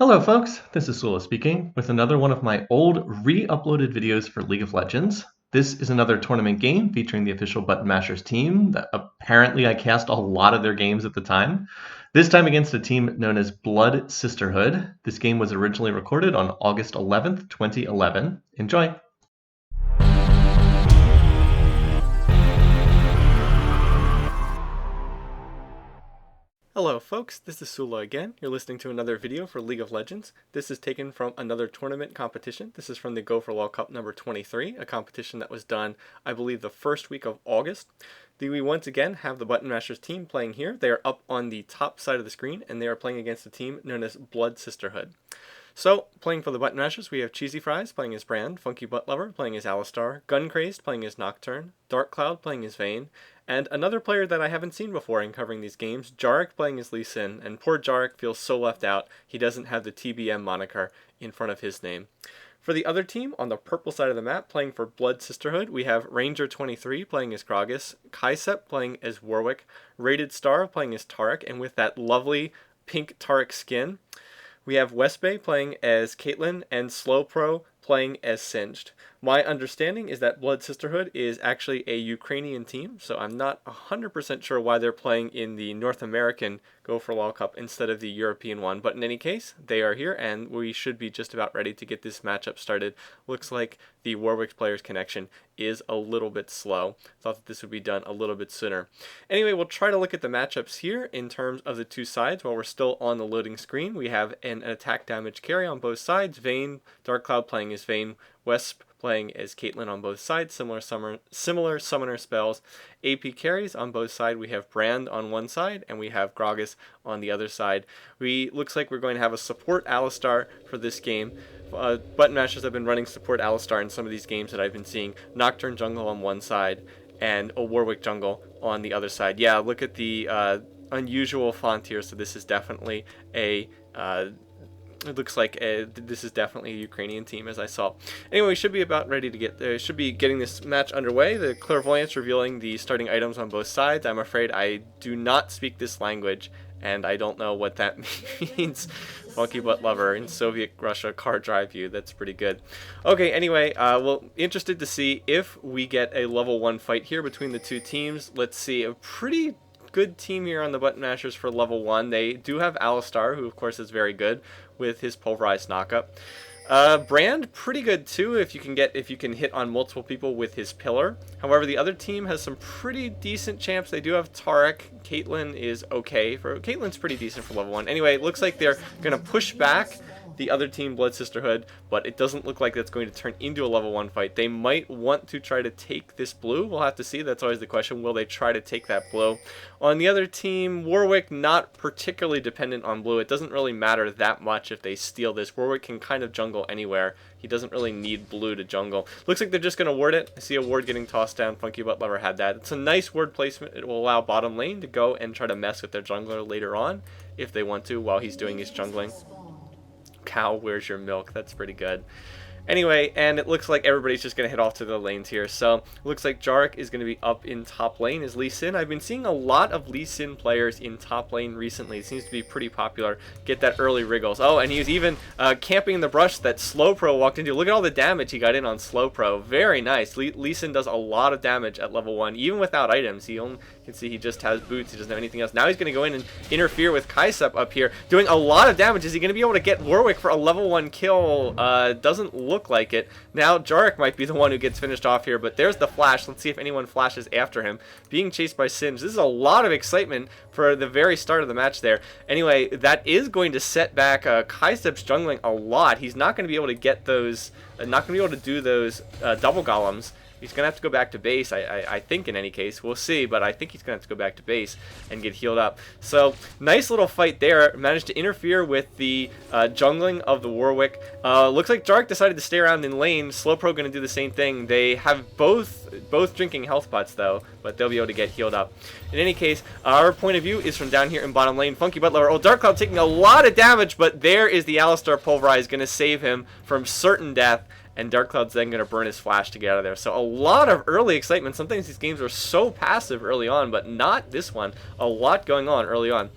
Hello folks, this is Sula speaking with another one of my old re-uploaded videos for League of Legends. This is another tournament game featuring the official ButtonMasherz team that apparently I cast a lot of their games at the time. This time against a team known as Blood Sisterhood. This game was originally recorded on August 11th, 2011. Enjoy! Hello folks, this is Sula again. You're listening to another video for League of Legends. This is taken from another tournament competition. This is from the Go for World Cup number 23, a competition that was done, I believe, the first week of August. We once again have the ButtonMasherz team playing here. They are up on the top side of the screen, and they are playing against a team known as Blood Sisterhood. So, playing for the ButtonMasherz, we have Cheesy Fries playing as Brand, Funky Butt Lover playing as Alistar, Gun Crazed playing as Nocturne, Dark Cloud playing as Vayne, and another player that I haven't seen before in covering these games, Jarek playing as Lee Sin, and poor Jarek feels so left out, he doesn't have the TBM moniker in front of his name. For the other team, on the purple side of the map, playing for Blood Sisterhood, we have Ranger23 playing as Gragas, Kaisep playing as Warwick, Rated Star playing as Tarek, and with that lovely pink Tarek skin, we have Westbay playing as Caitlyn and Slowpro playing as Singed. My understanding is that Blood Sisterhood is actually a Ukrainian team, so I'm not 100% sure why they're playing in the North American Go for World Cup instead of the European one. But in any case, they are here, and we should be just about ready to get this matchup started. Looks like the Warwick players connection is a little bit slow. Thought that this would be done a little bit sooner. Anyway, we'll try to look at the matchups here in terms of the two sides while we're still on the loading screen. We have an attack damage carry on both sides. Vayne, Dark Cloud playing as Vayne, Wesp playing as Caitlyn on both sides, similar summoner spells. AP carries on both sides. We have Brand on one side and we have Gragas on the other side. Looks like we're going to have a support Alistar for this game. ButtonMasherz have been running support Alistar in some of these games that I've been seeing. Nocturne jungle on one side and a Warwick jungle on the other side. Yeah, look at the unusual font here, so this is definitely a it looks like this is definitely a Ukrainian team, as I saw. Anyway, we should be about ready to should be getting this match underway. The clairvoyance revealing the starting items on both sides. I'm afraid I do not speak this language, and I don't know what that means. Funky Butt Lover in Soviet Russia car drive you. That's pretty good. Okay, anyway, well, interested to see if we get a level 1 fight here between the two teams. Let's see, a pretty good team here on the ButtonMasherz for level 1. They do have Alistar, who of course is very good with his pulverized knockup. Brand pretty good too if you can hit on multiple people with his pillar. However, the other team has some pretty decent champs. They do have Tarek. Caitlyn is okay. Caitlyn's pretty decent for level 1. Anyway, it looks like they're gonna push back the other team, Blood Sisterhood, but it doesn't look like that's going to turn into a level 1 fight. They might want to try to take this blue. We'll have to see. That's always the question. Will they try to take that blue? On the other team, Warwick, not particularly dependent on blue. It doesn't really matter that much if they steal this. Warwick can kind of jungle anywhere. He doesn't really need blue to jungle. Looks like they're just going to ward it. I see a ward getting tossed down. Funky Butt Lover had that. It's a nice ward placement. It will allow bottom lane to go and try to mess with their jungler later on if they want to while he's doing his jungling. Cow, where's your milk? That's pretty good. Anyway, and it looks like everybody's just going to head off to the lanes here. So, it looks like Jarek is going to be up in top lane as Lee Sin. I've been seeing a lot of Lee Sin players in top lane recently. It seems to be pretty popular. Get that early wriggles. Oh, and he was even camping in the brush that Slowpro walked into. Look at all the damage he got in on Slowpro. Very nice. Lee Sin does a lot of damage at level 1, even without items. You can see he just has boots. He doesn't have anything else. Now he's going to go in and interfere with Kaisep up here, doing a lot of damage. Is he going to be able to get Warwick for a level 1 kill? Doesn't look like it. Now Jarek might be the one who gets finished off here, but there's the flash. Let's see if anyone flashes after him. Being chased by Singe. This is a lot of excitement for the very start of the match there. Anyway, that is going to set back Kaisep's jungling a lot. He's not going to be able to get those, not going to be able to do those double golems. He's going to have to go back to base, I think, in any case. We'll see, but I think he's going to have to go back to base and get healed up. So, nice little fight there. Managed to interfere with the jungling of the Warwick. Looks like Jarek decided to stay around in lane. Slowpro going to do the same thing. They have both drinking health pots, though, but they'll be able to get healed up. In any case, our point of view is from down here in bottom lane. Funky Butt Lover. Oh, Dark Cloud taking a lot of damage, but there is the Alistar Pulverize going to save him from certain death. And Dark Cloud's then going to burn his flash to get out of there. So a lot of early excitement. Sometimes these games are so passive early on, but not this one. A lot going on early on.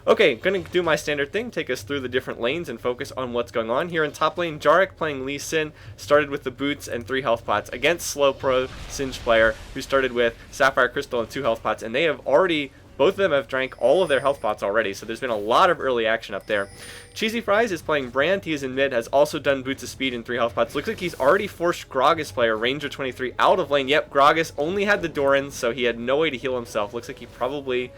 Okay, gonna do my standard thing, take us through the different lanes and focus on what's going on. Here in top lane, Jarek playing Lee Sin started with the boots and 3 health pots against Slow Pro Singed player who started with Sapphire Crystal and 2 health pots, and they have already, both of them have drank all of their health pots already, so there's been a lot of early action up there. Cheesy Fries is playing Brand, he is in mid, has also done Boots of Speed and 3 health pots. Looks like he's already forced Gragas player, Ranger 23, out of lane. Yep, Gragas only had the Doran, so he had no way to heal himself. Looks like he probably...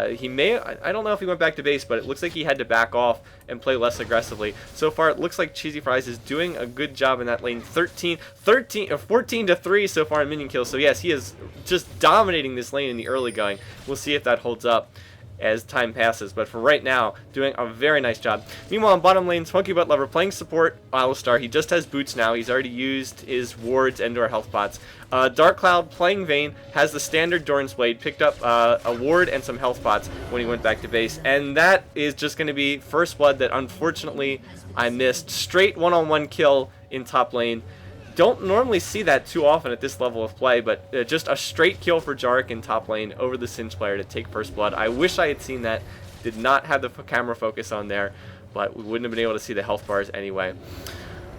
he may, I don't know if he went back to base, but it looks like he had to back off and play less aggressively. So far, it looks like Cheesy Fries is doing a good job in that lane. 14 to 3 so far in minion kills. So yes, he is just dominating this lane in the early going. We'll see if that holds up as time passes, but for right now, doing a very nice job. Meanwhile, in bottom lane, Spunky Butt Lover playing support Alistar. He just has boots now. He's already used his wards and or health pots. Dark Cloud playing Vayne has the standard Doran's Blade, picked up a ward and some health pots when he went back to base, and that is just going to be first blood that unfortunately I missed. Straight one-on-one kill in top lane. Don't normally see that too often at this level of play, but just a straight kill for Jarek in top lane over the Singed player to take first blood. I wish I had seen that. Did not have the camera focus on there, but we wouldn't have been able to see the health bars anyway.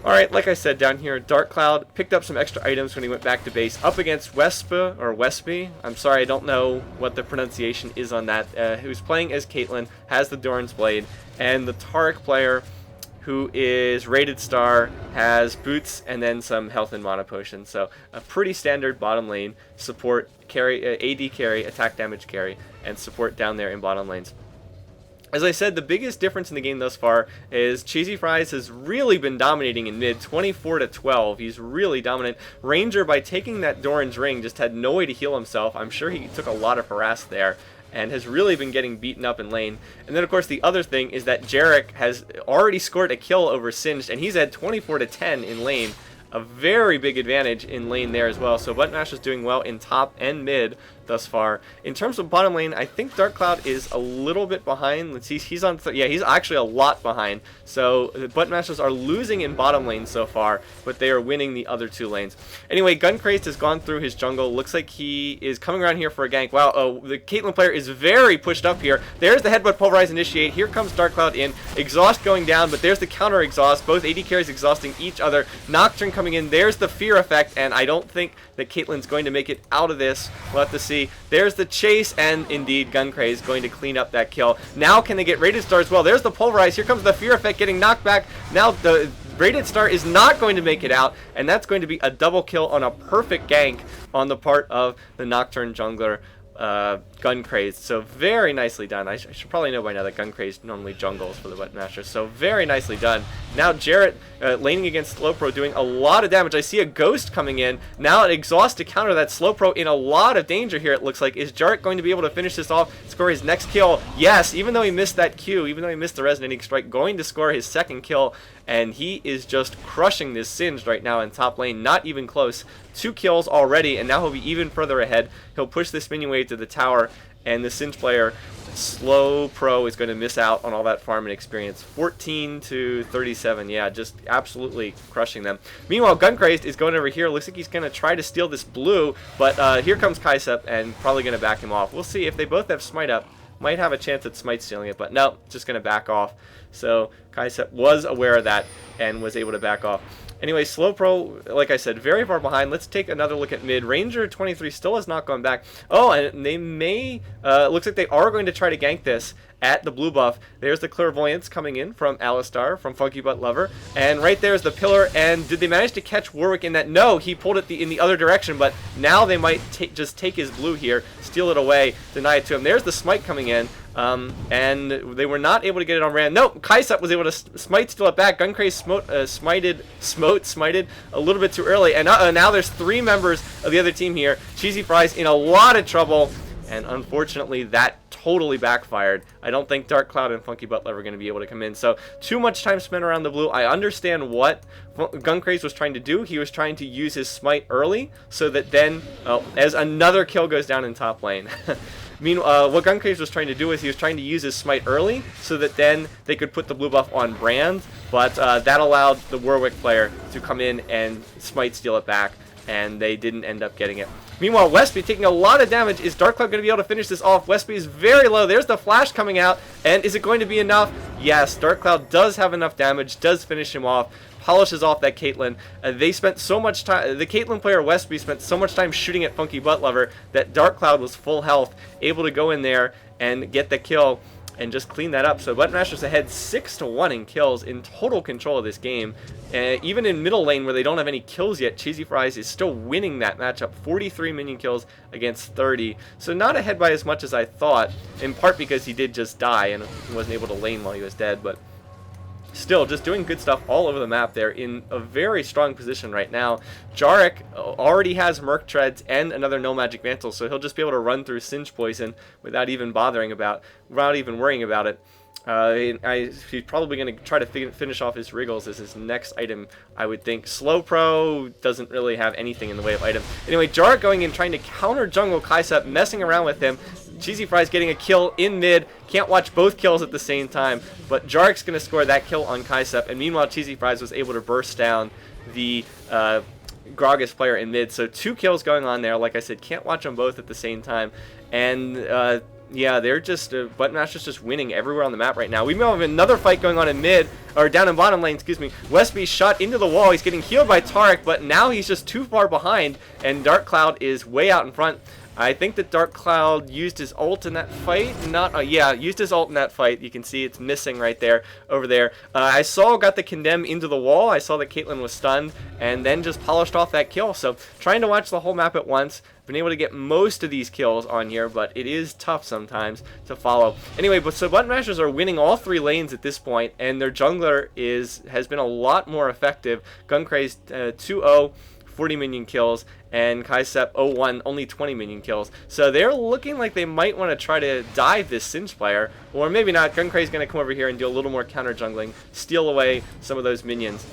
Alright, like I said, down here, Dark Cloud picked up some extra items when he went back to base, up against Wespa, or Wespy. I'm sorry, I don't know what the pronunciation is on that. Who's playing as Caitlyn, has the Doran's Blade, and the Taric player, who is rated star, has boots and then some health and mana potions. So a pretty standard bottom lane support, carry, AD carry, attack damage carry, and support down there in bottom lanes. As I said, the biggest difference in the game thus far is Cheesy Fries has really been dominating in mid, 24 to 12. He's really dominant. Ranger, by taking that Doran's Ring, just had no way to heal himself. I'm sure he took a lot of harass there, and has really been getting beaten up in lane. And then, of course, the other thing is that Jarek has already scored a kill over Singed, and he's had 24 to 10 in lane. A very big advantage in lane there as well. So ButtonMasherz is doing well in top and mid thus far. In terms of bottom lane, I think Dark Cloud is a little bit behind. Let's see, he's on, yeah, he's actually a lot behind. So the ButtonMasherz are losing in bottom lane so far, but they are winning the other 2 lanes. Anyway, Guncrazed has gone through his jungle. Looks like he is coming around here for a gank. Wow, the Caitlyn player is very pushed up here. There's the Headbutt Pulverize Initiate. Here comes Dark Cloud in. Exhaust going down, but there's the counter exhaust. Both AD carries exhausting each other. Nocturne coming in. There's the Fear effect, and I don't think that Caitlyn's going to make it out of this. We'll have to see. There's the chase, and indeed, Guncrazed going to clean up that kill. Now can they get Rated Star as well? There's the Pulverize. Here comes the Fear effect getting knocked back. Now the Rated Star is not going to make it out, and that's going to be a double kill on a perfect gank on the part of the Nocturne jungler, Guncrazed. So very nicely done. I should probably know by now that Guncrazed normally jungles for the ButtonMasherz. So very nicely done. Now Jarrett laning against Slowpro doing a lot of damage. I see a Ghost coming in. Now an Exhaust to counter that. Slowpro in a lot of danger here, it looks like. Is Jarrett going to be able to finish this off, score his next kill? Yes, even though he missed that Q, even though he missed the Resonating Strike, going to score his second kill. And he is just crushing this Singed right now in top lane. Not even close. 2 kills already, and now he'll be even further ahead. He'll push this minion wave to the tower, and the Singed player, Slow Pro, is going to miss out on all that farming experience. 14 to 37, yeah, just absolutely crushing them. Meanwhile, Guncrazed is going over here. Looks like he's going to try to steal this blue, but here comes Kaisep, and probably going to back him off. We'll see if they both have Smite up. Might have a chance at Smite stealing it, but no, just going to back off. So Kaisep was aware of that and was able to back off. Anyway, Slowpro, like I said, very far behind. Let's take another look at mid. Ranger 23 still has not gone back. Oh, and they may, looks like they are going to try to gank this at the blue buff. There's the Clairvoyance coming in from Alistar, from Funky Butt Lover. And right there's the pillar. And did they manage to catch Warwick in that? No, he pulled it in the other direction. But now they might just take his blue here, steal it away, deny it to him. There's the Smite coming in. And they were not able to get it on Rand. No, Kaisep was able to Smite steal it back. Guncrazed smited a little bit too early. And now there's 3 members of the other team here. Cheesy Fries in a lot of trouble. And unfortunately, that totally backfired. I don't think Dark Cloud and Funky Butt Lover are going to be able to come in. So, too much time spent around the blue. I understand what Guncrazed was trying to do. He was trying to use his Smite early, so that then, as another kill goes down in top lane. Meanwhile, what Guncrazed was trying to do is he was trying to use his Smite early, so that then they could put the blue buff on Brand, but that allowed the Warwick player to come in and Smite steal it back. and they didn't end up getting it. Meanwhile, Westby taking a lot of damage. Is Dark Cloud going to be able to finish this off? Westby is very low. There's the flash coming out, and is it going to be enough? Yes, Dark Cloud does have enough damage, does finish him off, polishes off that Caitlyn. They spent so much time, the Caitlyn player Westby spent so much time shooting at Funky Butt Lover that Dark Cloud was full health, able to go in there and get the kill and just clean that up. So ButtonMasherz ahead 6-1 in kills, in total control of this game. Even in middle lane where they don't have any kills yet, Cheesy Fries is still winning that matchup, 43 minion kills against 30. So not ahead by as much as I thought, in part because he did just die and he wasn't able to lane while he was dead, but still, just doing good stuff all over the map there, in a very strong position right now. Jarek already has Merc Treads and another No Magic Mantle, so he'll just be able to run through Singe Poison without even worrying about it. He's probably going to try to finish off his Wriggles as his next item, I would think. Slow Pro doesn't really have anything in the way of item. Anyway, Jarek going in, trying to counter jungle Kaisep, messing around with him. Cheesy Fries getting a kill in mid. Can't watch both kills at the same time, but Jarek's going to score that kill on Kaisep, and meanwhile Cheesy Fries was able to burst down the Gragas player in mid. So 2 kills going on there. Like I said, can't watch them both at the same time. And yeah, they're just ButtonMasherz just winning everywhere on the map right now. We may have another fight going on in mid, or down in bottom lane, excuse me. Westby shot into the wall. He's getting healed by Tarek, but now he's just too far behind, and Dark Cloud is way out in front. I think that Dark Cloud used his ult in that fight. Yeah, used his ult in that fight. You can see it's missing right there, over there. I got the condemn into the wall. I saw that Caitlyn was stunned, and then just polished off that kill. So trying to watch the whole map at once. Been able to get most of these kills on here, but it is tough sometimes to follow. Anyway, so ButtonMasherz are winning all 3 lanes at this point, and their jungler has been a lot more effective. Guncraze 2-0. 40 minion kills, and Kaisep 0-1, only 20 minion kills. So they're looking like they might want to try to dive this Singe player, or maybe not. Guncraze is going to come over here and do a little more counter jungling, steal away some of those minions.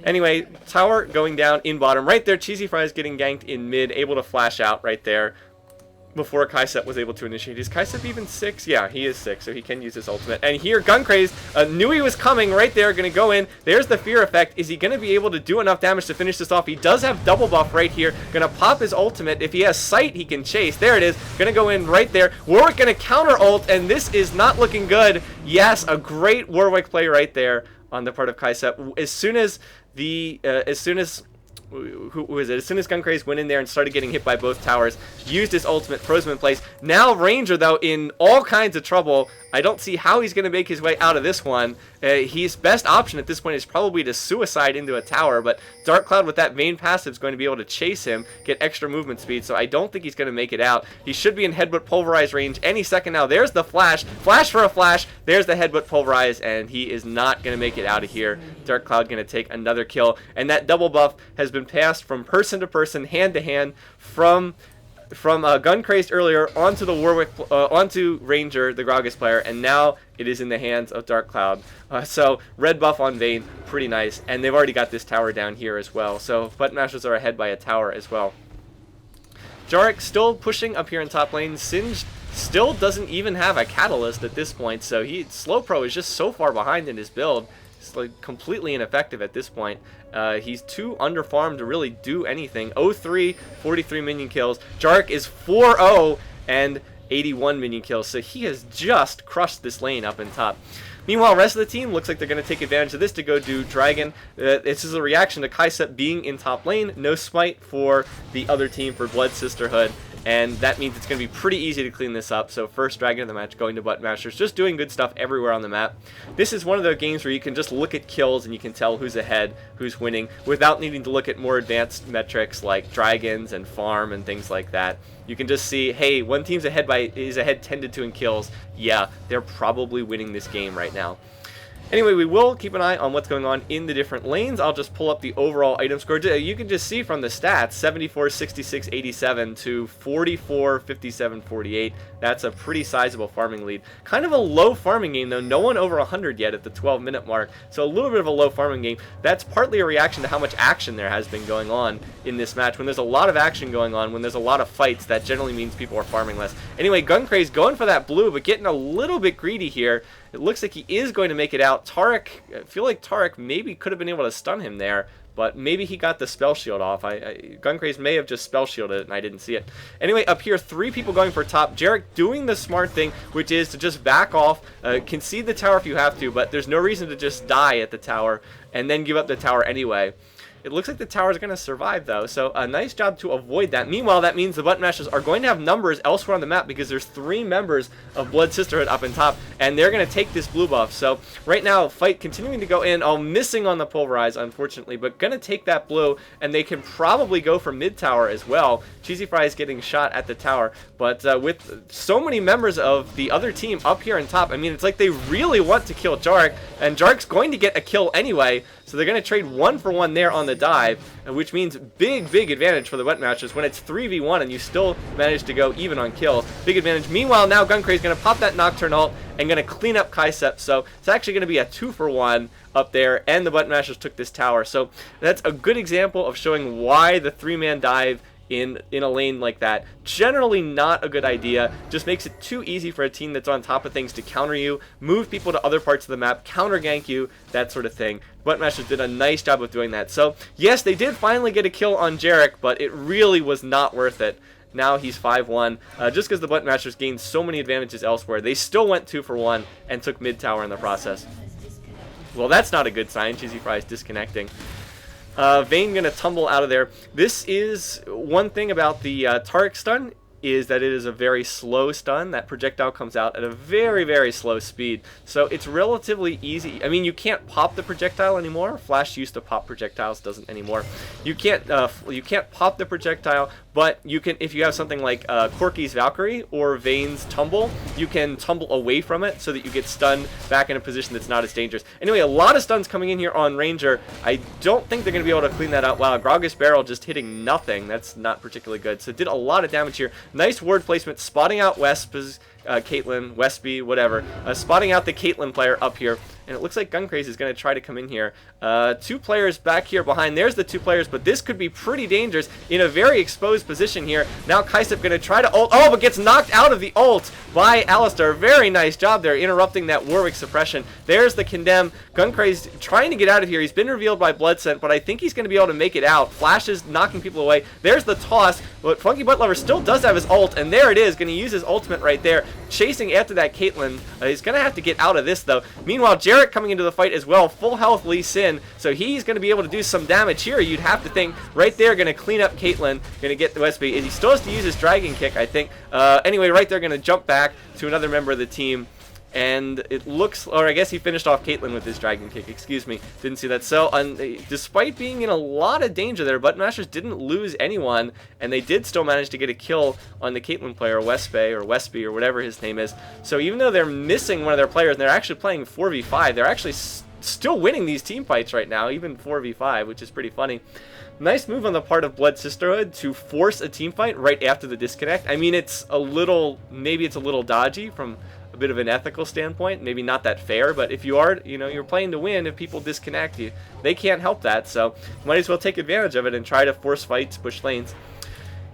Anyway, tower going down in bottom. Right there, Cheesy Fries getting ganked in mid, able to flash out right there before Kaisep was able to initiate. Is Kaisep even 6? Yeah, he is 6, so he can use his ultimate. And here, Guncraze knew he was coming right there, going to go in. There's the fear effect. Is he going to be able to do enough damage to finish this off? He does have double buff right here. Going to pop his ultimate. If he has sight, he can chase. There it is. Going to go in right there. Warwick going to counter ult, and this is not looking good. Yes, a great Warwick play right there on the part of Kaisep. As soon as Guncraze went in there and started getting hit by both towers, used his ultimate, froze him in place. Now Ranger, though, in all kinds of trouble. I don't see how he's going to make his way out of this one. His best option at this point is probably to suicide into a tower, but Dark Cloud with that main passive is going to be able to chase him, get extra movement speed, so I don't think he's going to make it out. He should be in Headbutt Pulverize range any second now. There's the flash. Flash for a flash. There's the Headbutt Pulverize, and he is not going to make it out of here. Dark Cloud going to take another kill, and that double buff has been passed from person to person, hand to hand, from Guncraze earlier onto the Warwick, onto Ranger, the Gragas player, and now it is in the hands of Dark Cloud. So red buff on Vayne, pretty nice, and they've already got this tower down here as well. So ButtonMasherz are ahead by a tower as well. Jarek still pushing up here in top lane. Singe still doesn't even have a catalyst at this point, so Slow Pro is just so far behind in his build. It's like completely ineffective at this point. He's too underfarmed to really do anything. 0-3, 43 minion kills. Jarek is 4-0 and 81 minion kills, so he has just crushed this lane up in top. Meanwhile, rest of the team looks like they're going to take advantage of this to go do Dragon. This is a reaction to Kaisep being in top lane. No smite for the other team for Blood Sisterhood. And that means it's going to be pretty easy to clean this up. So first Dragon of the match going to ButtonMasherz, just doing good stuff everywhere on the map. This is one of those games where you can just look at kills and you can tell who's ahead, who's winning, without needing to look at more advanced metrics like dragons and farm and things like that. You can just see, hey, one team's ahead is ahead 10-2 in kills. Yeah, they're probably winning this game right now. Anyway, we will keep an eye on what's going on in the different lanes. I'll just pull up the overall item score. You can just see from the stats, 74, 66, 87 to 44, 57, 48. That's a pretty sizable farming lead. Kind of a low farming game, though. No one over 100 yet at the 12-minute mark. So a little bit of a low farming game. That's partly a reaction to how much action there has been going on in this match. When there's a lot of action going on, when there's a lot of fights, that generally means people are farming less. Anyway, Guncraze going for that blue, but getting a little bit greedy here. It looks like he is going to make it out. Tarek, I feel like Tarek maybe could have been able to stun him there, but maybe he got the spell shield off. Gunkraze may have just spell shielded it and I didn't see it. Anyway, up here, 3 people going for top. Jarek doing the smart thing, which is to just back off, concede the tower if you have to, but there's no reason to just die at the tower and then give up the tower anyway. It looks like the tower is going to survive, though, so a nice job to avoid that. Meanwhile, that means the ButtonMasherz are going to have numbers elsewhere on the map because there's 3 members of Blood Sisterhood up in top, and they're going to take this blue buff. So right now, fight continuing to go in. Oh, missing on the pulverize, unfortunately, but going to take that blue, and they can probably go for mid tower as well. Cheesy Fry is getting shot at the tower, but with so many members of the other team up here on top, I mean, it's like they really want to kill Jarek, and Jarek's going to get a kill anyway, so they're going to trade 1 for 1 there on the dive, which means big advantage for the ButtonMasherz when it's 3v1 and you still manage to go even on kills. Big advantage. Meanwhile, now Gunkraze is going to pop that Nocturne ult and going to clean up Kaisep, so it's actually going to be a 2 for 1 up there, and the ButtonMasherz took this tower. So that's a good example of showing why the 3-man dive in a lane like that generally not a good idea. Just makes it too easy for a team that's on top of things to counter you, move people to other parts of the map, counter gank you, that sort of thing. ButtonMasherz did a nice job of doing that. So yes, they did finally get a kill on Jarek, but it really was not worth it. Now he's 5-1, just because the ButtonMasherz gained so many advantages elsewhere. They still went 2 for 1 and took mid tower in the process. Well, that's not a good sign. Cheesy Fry is disconnecting. Vayne gonna tumble out of there. This is one thing about the Taric stun, is that it is a very slow stun. That projectile comes out at a very slow speed, so it's relatively easy. I mean, you can't pop the projectile anymore. Flash used to pop projectiles, doesn't anymore. You can't pop the projectile, but you can, if you have something like Corky's Valkyrie or Vayne's Tumble, you can tumble away from it so that you get stunned back in a position that's not as dangerous. Anyway, a lot of stuns coming in here on Ranger. I don't think they're going to be able to clean that up. Wow, Gragas Barrel just hitting nothing. That's not particularly good. So it did a lot of damage here. Nice ward placement, spotting out Wesp's, Caitlyn, Wespy, whatever. Spotting out the Caitlyn player up here. And it looks like Gunkraze is going to try to come in here. 2 players back here behind. There's the 2 players, but this could be pretty dangerous in a very exposed position here. Now Kaisep going to try to ult. Oh, but gets knocked out of the ult by Alistar. Very nice job there, interrupting that Warwick suppression. There's the condemn. Gunkraze trying to get out of here. He's been revealed by Blood Scent, but I think he's going to be able to make it out. Flash is knocking people away. There's the toss, but Funky Butt Lover still does have his ult, and there it is. Going to use his ultimate right there, chasing after that Caitlyn. He's going to have to get out of this, though. Meanwhile, Jarek coming into the fight as well. Full health Lee Sin, so he's going to be able to do some damage here, you'd have to think. Right there, going to clean up Caitlyn. Going to get the Westby. He still has to use his Dragon Kick, I think. Anyway, right there, going to jump back to another member of the team. And it looks, or I guess he finished off Caitlyn with his Dragon Kick, excuse me, didn't see that. So, despite being in a lot of danger there, ButtonMasherz didn't lose anyone, and they did still manage to get a kill on the Caitlyn player, Wespy, or whatever his name is. So even though they're missing one of their players, and they're actually playing 4v5, they're actually still winning these team fights right now, even 4v5, which is pretty funny. Nice move on the part of Blood Sisterhood to force a team fight right after the disconnect. I mean, it's a little, maybe it's a little dodgy from a bit of an ethical standpoint, maybe not that fair, but if you are, you know, you're playing to win, if people disconnect you, they can't help that, so might as well take advantage of it and try to force fights, push lanes.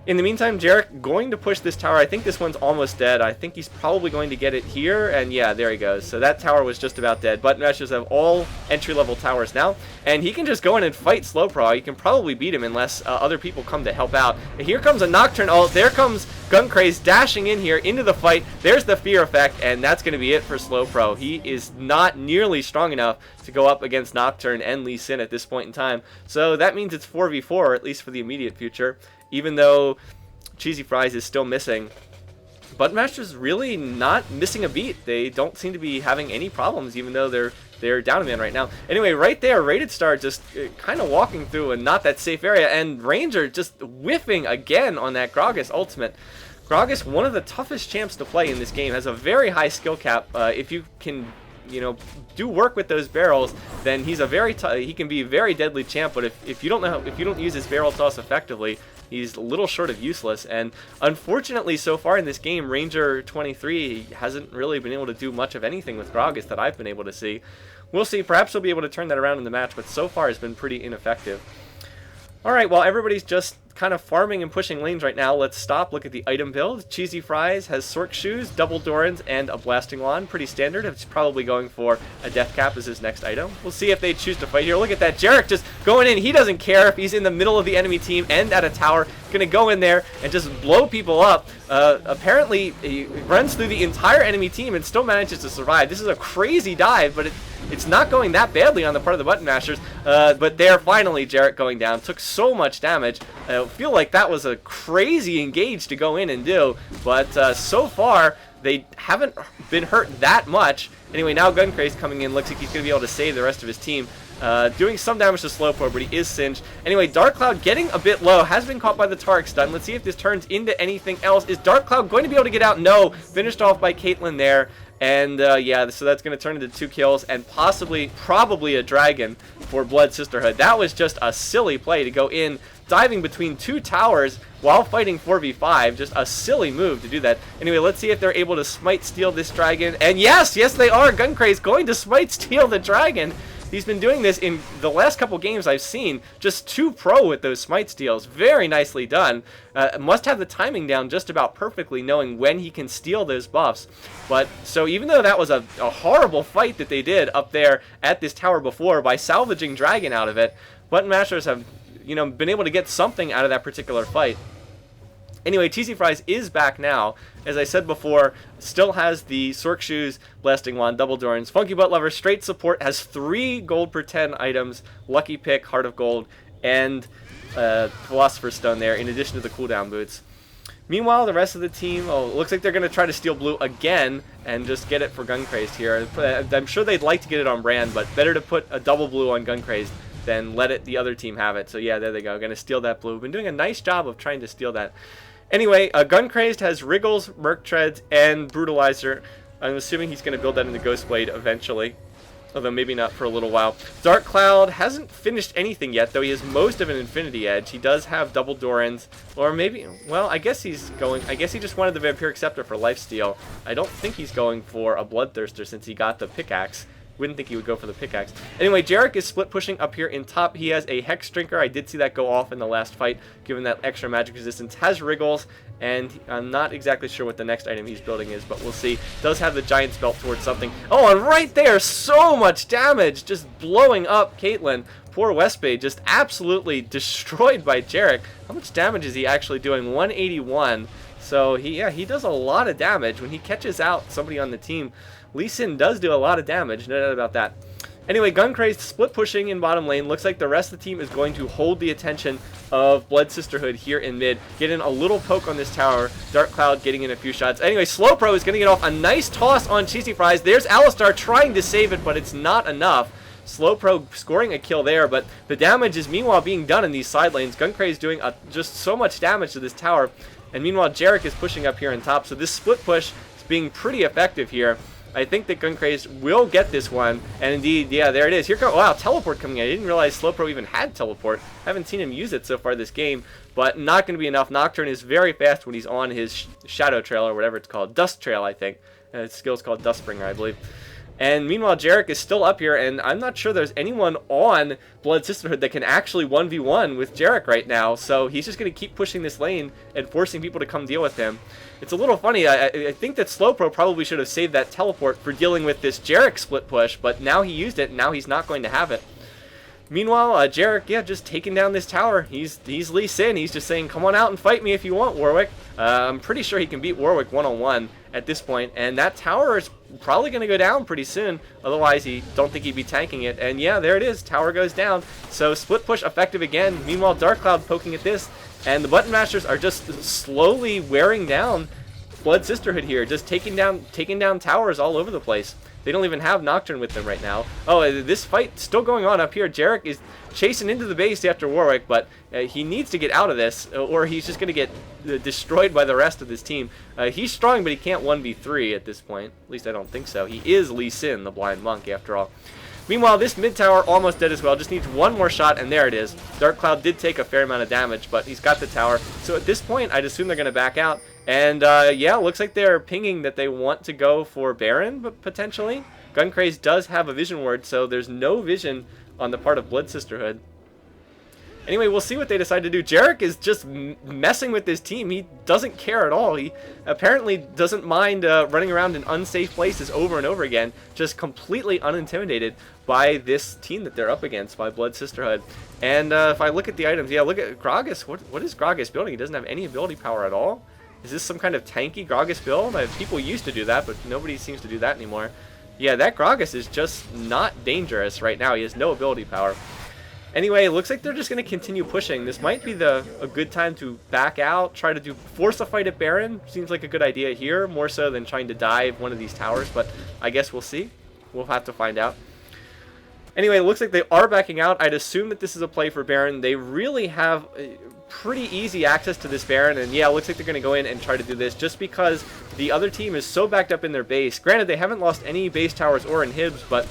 In the meantime, Jarek going to push this tower. I think this one's almost dead. I think he's probably going to get it here, and yeah, there he goes. So that tower was just about dead. ButtonMasherz have all entry-level towers now, and he can just go in and fight Slowpro. You can probably beat him unless other people come to help out. Here comes a Nocturne ult. There comes Gunkraze dashing in here into the fight. There's the fear effect, and that's going to be it for Slowpro. He is not nearly strong enough to go up against Nocturne and Lee Sin at this point in time. So that means it's 4v4, at least for the immediate future. Even though Cheesy Fries is still missing, ButtonMasherz really not missing a beat. They don't seem to be having any problems, even though they're down a man right now. Anyway, right there, Rated Star just kind of walking through a not that safe area, and Ranger just whiffing again on that Gragas ultimate. Gragas, one of the toughest champs to play in this game, has a very high skill cap. If you can, you know, do work with those barrels, then he's a he can be a very deadly champ. But if you don't use his barrel toss effectively, he's a little short of useless. And unfortunately, so far in this game, Ranger 23 hasn't really been able to do much of anything with Gragas that I've been able to see. We'll see. Perhaps he'll be able to turn that around in the match, but so far has been pretty ineffective. Alright, well, everybody's just kind of farming and pushing lanes right now. Let's stop, look at the item build. Cheesy Fries has Sork Shoes, Double Dorans, and a Blasting Wand. Pretty standard. It's probably going for a Death Cap as his next item. We'll see if they choose to fight here. Look at that. Jarek just going in. He doesn't care if he's in the middle of the enemy team and at a tower. Going to go in there and just blow people up. Apparently, he runs through the entire enemy team and still manages to survive. This is a crazy dive, but it's not going that badly on the part of the ButtonMasherz. But there, finally, Jarek going down. Took so much damage. I feel like that was a crazy engage to go in and do. But so far, they haven't been hurt that much. Anyway, now Guncraze coming in. Looks like he's going to be able to save the rest of his team. Doing some damage to Slowpoke, but he is singed. Anyway, Dark Cloud getting a bit low. Has been caught by the Taric stun. Let's see if this turns into anything else. Is Dark Cloud going to be able to get out? No. Finished off by Caitlyn there. And yeah, so that's going to turn into 2 kills and probably a dragon for Blood Sisterhood. That was just a silly play to go in, diving between 2 towers while fighting 4v5. Just a silly move to do that. Anyway, let's see if they're able to smite steal this dragon. And yes, they are. Guncraze going to smite steal the dragon. He's been doing this in the last couple games I've seen. Just too pro with those smite steals. Very nicely done. Must have the timing down just about perfectly, knowing when he can steal those buffs. But so even though that was a horrible fight that they did up there at this tower before by salvaging Dragon out of it, ButtonMasherz have been able to get something out of that particular fight. Anyway, Cheesy Fries is back now. As I said before, still has the Sork Shoes, Blasting Wand, Double Dorans. Funky Butt Lover, straight support, has 3 gold per 10 items, Lucky Pick, Heart of Gold, and Philosopher's Stone there, in addition to the cooldown boots. Meanwhile, the rest of the team, looks like they're going to try to steal blue again and just get it for Guncraze here. I'm sure they'd like to get it on brand, but better to put a double blue on Guncraze than let the other team have it. So yeah, there they go. Going to steal that blue. Been doing a nice job of trying to steal that. Anyway, Guncraze has Wriggles, Merc Treads, and Brutalizer. I'm assuming he's going to build that into Ghostblade eventually, although maybe not for a little while. Dark Cloud hasn't finished anything yet, though he has most of an Infinity Edge. He does have Double Dorans, or maybe, well, I guess he just wanted the Vampiric Scepter for lifesteal. I don't think he's going for a Bloodthirster since he got the pickaxe. Wouldn't think he would go for the pickaxe. Anyway, Jarek is split pushing up here in top. He has a Hex Drinker. I did see that go off in the last fight, given that extra magic resistance. Has Wriggles, and I'm not exactly sure what the next item he's building is, but we'll see. Does have the Giant's Belt towards something. Oh, and right there, so much damage, just blowing up Caitlyn. Poor Westbay, just absolutely destroyed by Jarek. How much damage is he actually doing? 181. So he does a lot of damage when he catches out somebody on the team. Lee Sin does do a lot of damage, no doubt about that. Anyway, Guncraze split pushing in bottom lane. Looks like the rest of the team is going to hold the attention of Blood Sisterhood here in mid. Get in a little poke on this tower. Dark Cloud getting in a few shots. Anyway, Slowpro is going to get off a nice toss on Cheesy Fries. There's Alistar trying to save it, but it's not enough. Slowpro scoring a kill there, but the damage is meanwhile being done in these side lanes. Guncraze doing just so much damage to this tower, and meanwhile Jarek is pushing up here on top. So this split push is being pretty effective here. I think that Guncraze will get this one, and indeed, yeah, there it is. Here wow, teleport coming in. I didn't realize Slowpro even had teleport. Haven't seen him use it so far this game, but not going to be enough. Nocturne is very fast when he's on his Shadow Trail, or whatever it's called. Dust Trail, I think. His skill's called Dustbringer, I believe. And meanwhile, Jarek is still up here, and I'm not sure there's anyone on Blood Sisterhood that can actually 1v1 with Jarek right now, so he's just going to keep pushing this lane and forcing people to come deal with him. It's a little funny. I think that Slowpro probably should have saved that teleport for dealing with this Jarek split push, but now he used it, and now he's not going to have it. Meanwhile, Jarek, yeah, just taking down this tower. He's Lee Sin. He's just saying, come on out and fight me if you want, Warwick. I'm pretty sure he can beat Warwick one-on-one at this point, and that tower is probably going to go down pretty soon. Otherwise, don't think he'd be tanking it. And yeah, there it is. Tower goes down. So split push effective again. Meanwhile, Dark Cloud poking at this, and the ButtonMasherz are just slowly wearing down Blood Sisterhood here, just taking down towers all over the place. They don't even have Nocturne with them right now. Oh, this fight still going on up here. Jarek is chasing into the base after Warwick, but he needs to get out of this, or he's just going to get destroyed by the rest of this team. He's strong, but he can't 1v3 at this point. At least I don't think so. He is Lee Sin, the Blind Monk, after all. Meanwhile, this mid tower almost dead as well. Just needs one more shot, and there it is. Dark Cloud did take a fair amount of damage, but he's got the tower. So at this point, I'd assume they're going to back out. And yeah, looks like they're pinging that they want to go for Baron, but potentially. Guncraze does have a vision ward, so there's no vision on the part of Blood Sisterhood. Anyway, we'll see what they decide to do. Jarek is just messing with his team. He doesn't care at all. He apparently doesn't mind running around in unsafe places over and over again, just completely unintimidated by this team that they're up against, by Blood Sisterhood. And if I look at the items, yeah, look at Gragas. What is Gragas building? He doesn't have any ability power at all. Is this some kind of tanky Gragas build? People used to do that, but nobody seems to do that anymore. Yeah, that Gragas is just not dangerous right now. He has no ability power. Anyway, it looks like they're just going to continue pushing. This might be a good time to back out, try to force a fight at Baron. Seems like a good idea here, more so than trying to dive one of these towers, but I guess we'll see. We'll have to find out. Anyway, it looks like they are backing out. I'd assume that this is a play for Baron. They really have pretty easy access to this Baron, and yeah, it looks like they're going to go in and try to do this just because the other team is so backed up in their base. Granted, they haven't lost any base towers or inhibs, but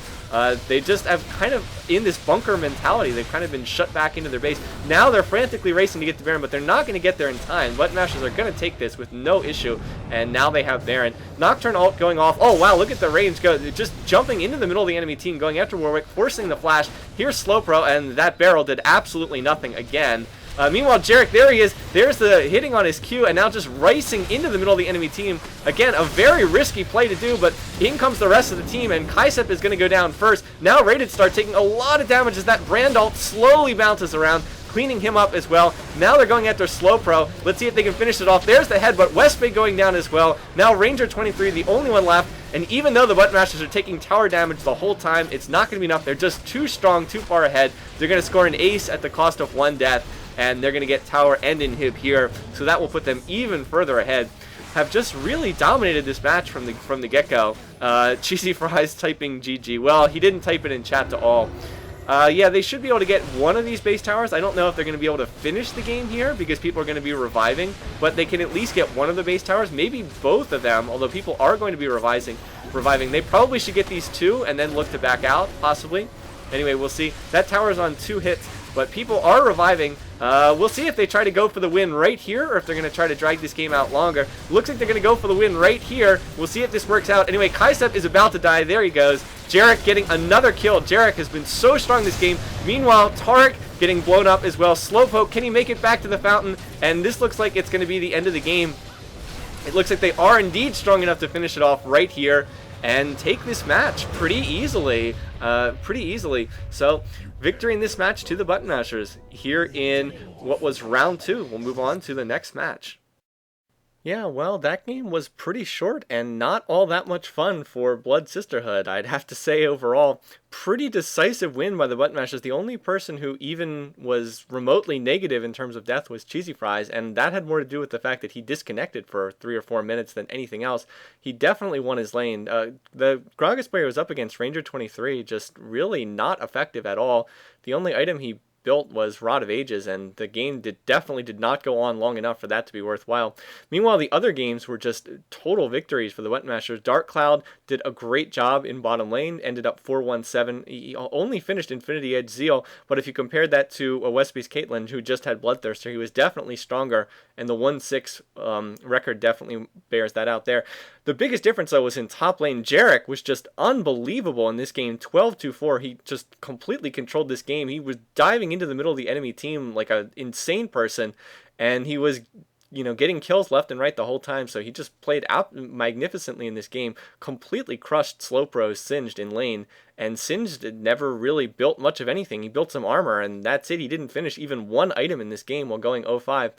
they just have kind of in this bunker mentality. They've kind of been shut back into their base. Now they're frantically racing to get to Baron, but they're not going to get there in time. ButtonMasherz are going to take this with no issue, and now they have Baron. Nocturne ult going off. Oh wow, look at the range go. Just jumping into the middle of the enemy team, going after Warwick, forcing the flash. Here's Slowpro, and that barrel did absolutely nothing again. Meanwhile, Jarek, there he is. There's the hitting on his Q, and now just racing into the middle of the enemy team. Again, a very risky play to do, but in comes the rest of the team, and Kaisep is going to go down first. Now Rated start taking a lot of damage as that Brand ult slowly bounces around, cleaning him up as well. Now they're going after Slowpro. Let's see if they can finish it off. There's the headbutt. Westbay going down as well. Now Ranger 23, the only one left. And even though the ButtonMasherz are taking tower damage the whole time, it's not going to be enough. They're just too strong, too far ahead. They're going to score an ace at the cost of 1 death. And they're going to get tower and inhib here. So that will put them even further ahead. Have just really dominated this match from the get-go. Cheesy Fries typing GG. Well, he didn't type it in chat to all. Yeah, they should be able to get one of these base towers. I don't know if they're going to be able to finish the game here because people are going to be reviving, but they can at least get one of the base towers, maybe both of them, although people are going to be reviving. They probably should get these 2 and then look to back out, possibly. Anyway, we'll see. That tower's on 2 hits, but people are reviving. We'll see if they try to go for the win right here or if they're going to try to drag this game out longer. Looks like they're going to go for the win right here. We'll see if this works out. Anyway, Kaisep is about to die. There he goes. Jarek getting another kill. Jarek has been so strong this game. Meanwhile, Tarek getting blown up as well. Slowpoke, can he make it back to the fountain? And this looks like it's going to be the end of the game. It looks like they are indeed strong enough to finish it off right here and take this match pretty easily. So, victory in this match to the ButtonMasherz here in what was round 2. We'll move on to the next match. Yeah, well, that game was pretty short and not all that much fun for Blood Sisterhood. I'd have to say overall, pretty decisive win by the ButtonMasherz. The only person who even was remotely negative in terms of death was Cheesy Fries, and that had more to do with the fact that he disconnected for 3 or 4 minutes than anything else. He definitely won his lane. The Gragas player was up against Ranger 23, just really not effective at all. The only item he built was Rod of Ages, and the game definitely did not go on long enough for that to be worthwhile. Meanwhile, the other games were just total victories for the ButtonMasherz. Dark Cloud did a great job in bottom lane, ended up 4-1-7. He only finished Infinity Edge Zeal, but if you compared that to a Westby's Caitlyn, who just had Bloodthirster, he was definitely stronger, and the 1-6 record definitely bears that out there. The biggest difference, though, was in top lane. Jarek was just unbelievable in this game. 12-2-4. He just completely controlled this game. He was diving into the middle of the enemy team like an insane person, and he was, getting kills left and right the whole time. So he just played out magnificently in this game. Completely crushed Slowpro, Singed in lane, and Singed never really built much of anything. He built some armor, and that's it. He didn't finish even one item in this game while going 0-5.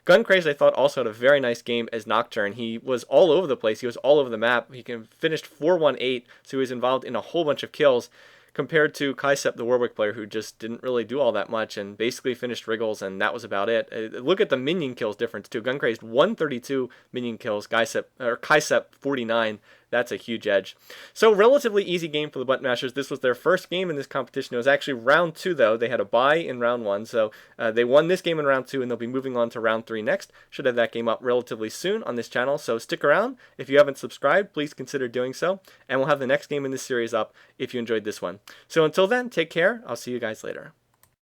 Guncraze, I thought, also had a very nice game as Nocturne. He was all over the place. He was all over the map. He finished 4-1-8, so he was involved in a whole bunch of kills, compared to Kaisep, the Warwick player, who just didn't really do all that much and basically finished Wriggles, and that was about it. Look at the minion kills difference, too. Guncraze, 132 minion kills, Kaisep 49. That's a huge edge. So, relatively easy game for the ButtonMasherz. This was their first game in this competition. It was actually round 2, though. They had a bye in round 1, so they won this game in round 2, and they'll be moving on to round 3 next. Should have that game up relatively soon on this channel, so stick around. If you haven't subscribed, please consider doing so, and we'll have the next game in this series up if you enjoyed this one. So, until then, take care. I'll see you guys later.